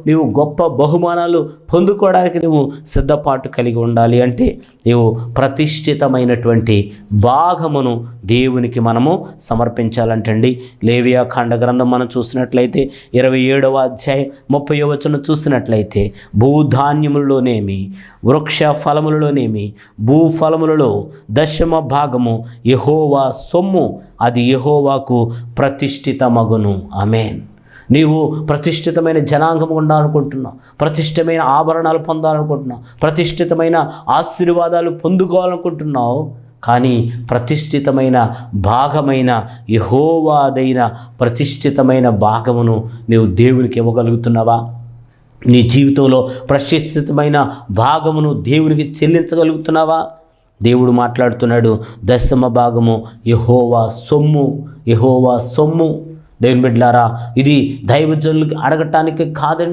నీవు గొప్ప బహుమానాలు పొందుకోవడానికి నువ్వు సిద్ధపాటు కలిగి ఉండాలి అంటే నీవు ప్రతిష్ఠితమైనటువంటి భాగమును దేవునికి మనము సమర్పించాలంటండి. లేవియా కాండ గ్రంథం మనం చూసినట్లయితే 27వ అధ్యాయం 30వ వచనం చూసినట్లయితే భూధాన్యములలోనేమి వృక్ష ఫలములలోనేమి భూఫలములలో 10వ భాగము యెహోవా సొమ్ము, అది యెహోవాకు ప్రతిష్ఠితమగును. ఆమేన్. నీవు ప్రతిష్ఠితమైన జనాంగం ఉండాలనుకుంటున్నావు, ప్రతిష్ఠితమైన ఆభరణాలు పొందాలనుకుంటున్నావు, ప్రతిష్ఠితమైన ఆశీర్వాదాలు పొందుకోవాలనుకుంటున్నావు. కానీ ప్రతిష్ఠితమైన భాగమైన యెహోవాదైన ప్రతిష్ఠితమైన భాగమును నీవు దేవునికి ఇవ్వగలుగుతున్నావా? నీ జీవితంలో ప్రతిష్ఠితమైన భాగమును దేవునికి చెల్లించగలుగుతున్నావా? దేవుడు మాట్లాడుతున్నాడు, 10వ భాగము యెహోవా సొమ్ము, యెహోవా సొమ్ము. దేవుని బిడ్డలారా, ఇది దైవజనులకు అడగటానికి కాదండి.